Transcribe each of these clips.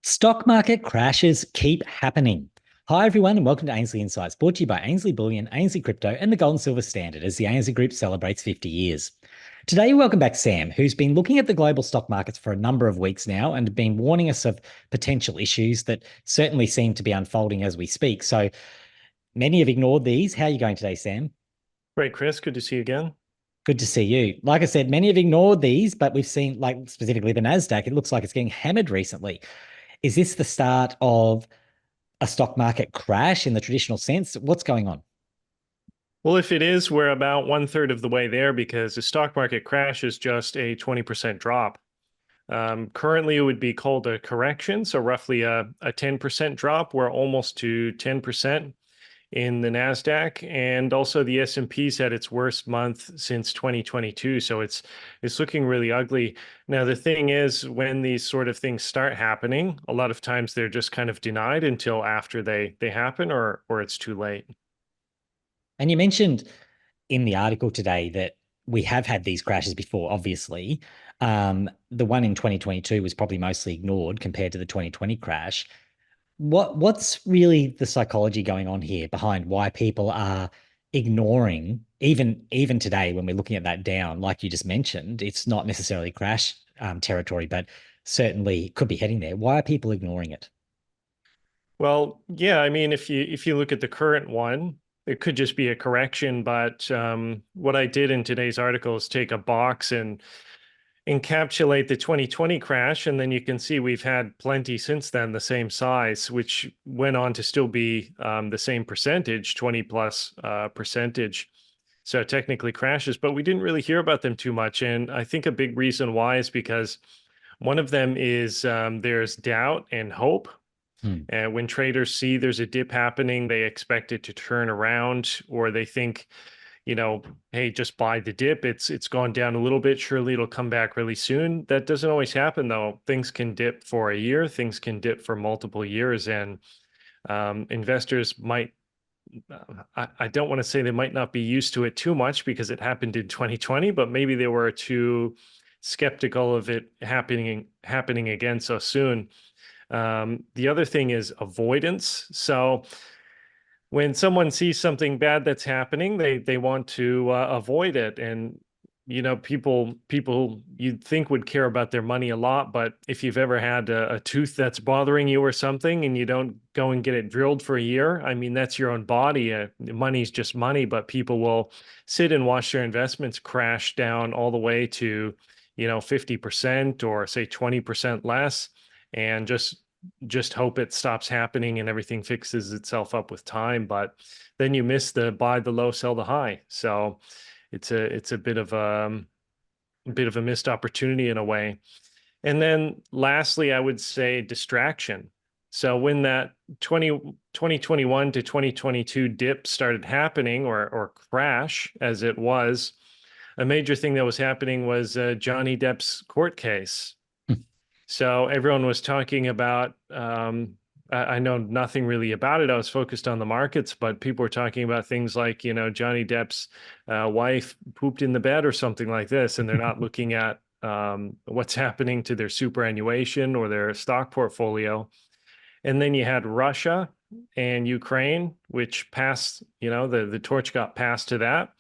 Stock market crashes keep happening. Hi, everyone, and welcome to Ainslie Insights, brought to you by Ainslie Bullion, Ainslie Crypto, and the Gold and Silver Standard as the Ainslie Group celebrates 50 years. Today, welcome back Sam, who's been looking at the global stock markets for a number of weeks now and been warning us of potential issues that certainly seem to be unfolding as we speak. So many have ignored these. How are you going today, Sam? Great, Chris. Good to see you again. Good to see you. Like I said, many have ignored these, but we've seen, like specifically the NASDAQ, it looks like it's getting hammered recently. Is this the start of a stock market crash in the traditional sense? What's going on? Well, if it is, we're about one third of the way there because the stock market crash is just a 20% drop. Currently, it would be called a correction, so roughly a 10% drop. We're almost to 10% in the Nasdaq, and also the S&P's had its worst month since 2022, so it's looking really ugly. Now, the thing is, when these sort of things start happening, a lot of times they're just kind of denied until after they happen, or it's too late. And you mentioned in the article today that we have had these crashes before, obviously. The one in 2022 was probably mostly ignored compared to the 2020 crash. What's really the psychology going on here behind why people are ignoring, even today when we're looking at that down, like you just mentioned, it's not necessarily crash territory, but certainly could be heading there. Why are people ignoring it? Well, yeah, I mean, if you look at the current one, it could just be a correction. But what I did in today's article is take a box and encapsulate the 2020 crash, and then you can see we've had plenty since then, the same size, which went on to still be the same percentage, 20 plus percentage. So technically crashes, but we didn't really hear about them too much. And I think a big reason why is because one of them is there's doubt and hope. Hmm. And when traders see there's a dip happening, they expect it to turn around, or they think, hey, just buy the dip. It's gone down a little bit. Surely it'll come back really soon. That doesn't always happen, though. Things can dip for a year. Things can dip for multiple years, and investors might. I don't want to say they might not be used to it too much because it happened in 2020, but maybe they were too skeptical of it happening again so soon. The other thing is avoidance. So when someone sees something bad that's happening, they want to avoid it. And people you'd think would care about their money a lot, but if you've ever had a tooth that's bothering you or something, and you don't go and get it drilled for a year, I mean that's your own body. Money's just money, but people will sit and watch their investments crash down all the way to 50% or say 20% less, and just hope it stops happening and everything fixes itself up with time. But then you miss the buy the low, sell the high. So it's a bit of a missed opportunity in a way. And then lastly, I would say distraction. So when that 2021 to 2022 dip started happening, or crash as it was, a major thing that was happening was Johnny Depp's court case. So everyone was talking about, I know nothing really about it. I was focused on the markets, but people were talking about things like, Johnny Depp's wife pooped in the bed or something like this, and they're not looking at what's happening to their superannuation or their stock portfolio. And then you had Russia and Ukraine, which passed, the torch got passed to that.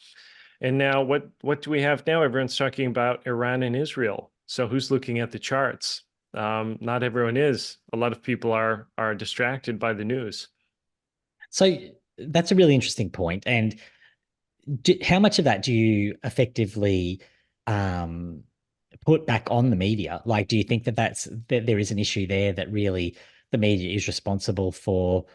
And now what do we have now? Everyone's talking about Iran and Israel. So who's looking at the charts? Not everyone is. A lot of people are distracted by the news. So that's a really interesting point. And how much of that do you effectively um, put back on the media? Like, do you think that there is an issue there that really the media is responsible for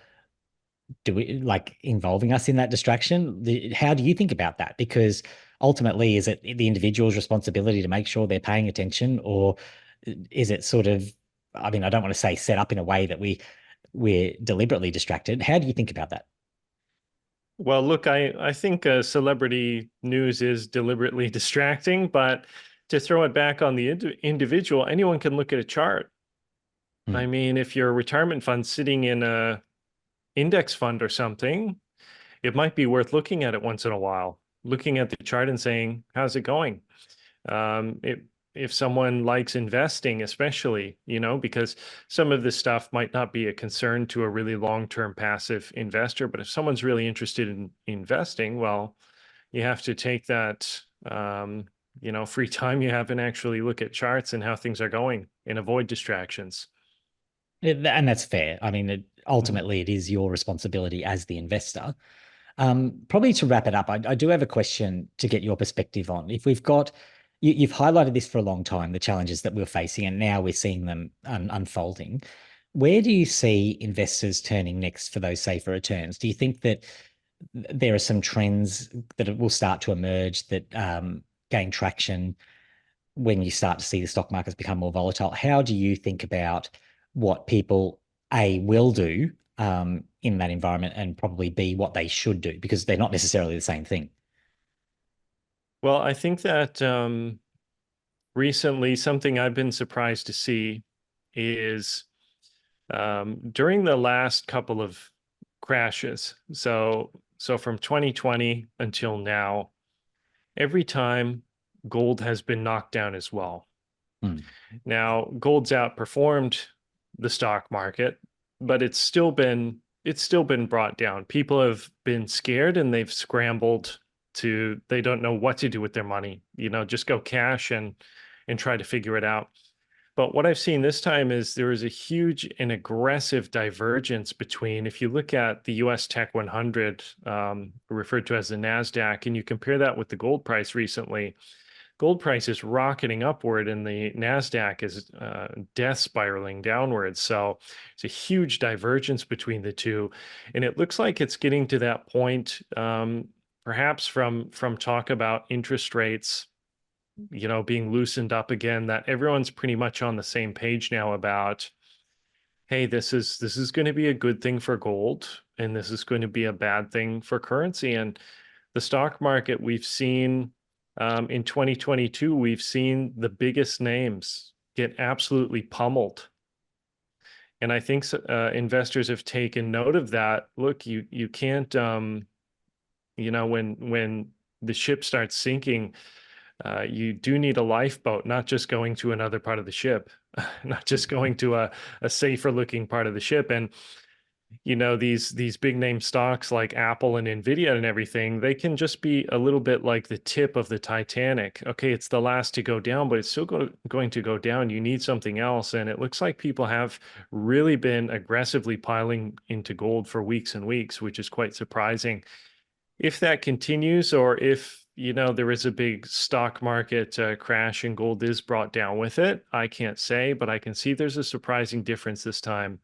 involving us in that distraction? How do you think about that? Because ultimately, is it the individual's responsibility to make sure they're paying attention, or is it sort of, I mean, I don't want to say set up in a way that we're deliberately distracted. How do you think about that? Well, look, I think celebrity news is deliberately distracting, but to throw it back on the individual, anyone can look at a chart. Hmm. I mean, if your retirement fund's sitting in a index fund or something, it might be worth looking at it once in a while, looking at the chart and saying, how's it going? It if someone likes investing, especially, because some of this stuff might not be a concern to a really long-term passive investor, but if someone's really interested in investing, well, you have to take that, free time you have and actually look at charts and how things are going and avoid distractions. And that's fair. I mean, Mhm. ultimately, it is your responsibility as the investor. Probably to wrap it up, I do have a question to get your perspective on. If we've got, you've highlighted this for a long time, the challenges that we're facing, and now we're seeing them unfolding. Where do you see investors turning next for those safer returns? Do you think that there are some trends that will start to emerge that gain traction when you start to see the stock markets become more volatile? How do you think about what people A will do in that environment, and probably B what they should do, because they're not necessarily the same thing? Well, I think that recently something I've been surprised to see is during the last couple of crashes. So from 2020 until now, every time gold has been knocked down as well. Mm, Now, gold's outperformed the stock market, but it's still been brought down. People have been scared and they've scrambled to they don't know what to do with their money. Just go cash and try to figure it out. But what I've seen this time is there is a huge and aggressive divergence between, if you look at the US Tech 100, referred to as the NASDAQ, and you compare that with the gold price recently, gold price is rocketing upward and the NASDAQ is death spiraling downwards. So it's a huge divergence between the two. And it looks like it's getting to that point, perhaps from talk about interest rates being loosened up again, that everyone's pretty much on the same page now about, hey, this is going to be a good thing for gold and this is going to be a bad thing for currency. And the stock market, we've seen in 2022, we've seen the biggest names get absolutely pummeled. And I think investors have taken note of that. Look, you can't, when the ship starts sinking, you do need a lifeboat, not just going to another part of the ship, not just going to a safer looking part of the ship. And these big name stocks like Apple and Nvidia and everything, they can just be a little bit like the tip of the Titanic. Okay, it's the last to go down, but it's still going to go down. You need something else. And it looks like people have really been aggressively piling into gold for weeks and weeks, which is quite surprising. If that continues, or if there is a big stock market crash and gold is brought down with it, I can't say, but I can see there's a surprising difference this time.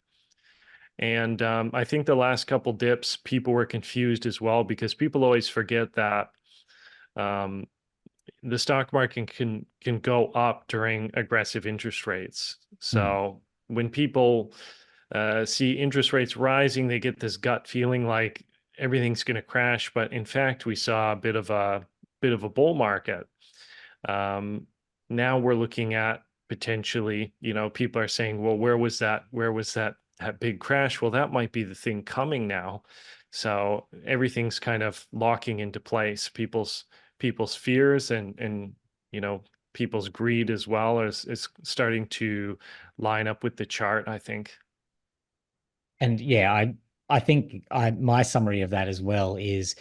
And I think the last couple dips, people were confused as well, because people always forget that um, the stock market can go up during aggressive interest rates. mm. So when people see interest rates rising, they get this gut feeling like everything's going to crash. But in fact, we saw a bit of a bull market. Um, Now we're looking at potentially, people are saying, well, where was that? Where was that big crash? Well, that might be the thing coming now. So everything's kind of locking into place. People's fears and people's greed as well is starting to line up with the chart, I think. And yeah, I think my summary of that as well is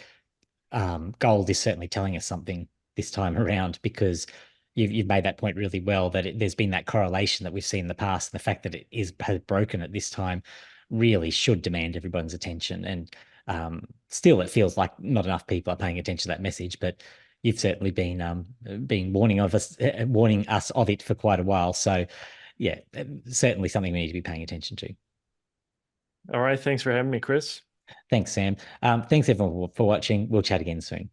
gold is certainly telling us something this time around, because you've made that point really well, that there's been that correlation that we've seen in the past, and the fact that it has broken at this time really should demand everyone's attention. And still, it feels like not enough people are paying attention to that message, but you've certainly been warning us of it for quite a while. So yeah, certainly something we need to be paying attention to. All right. Thanks for having me, Chris. Thanks, Sam. Thanks everyone for watching. We'll chat again soon.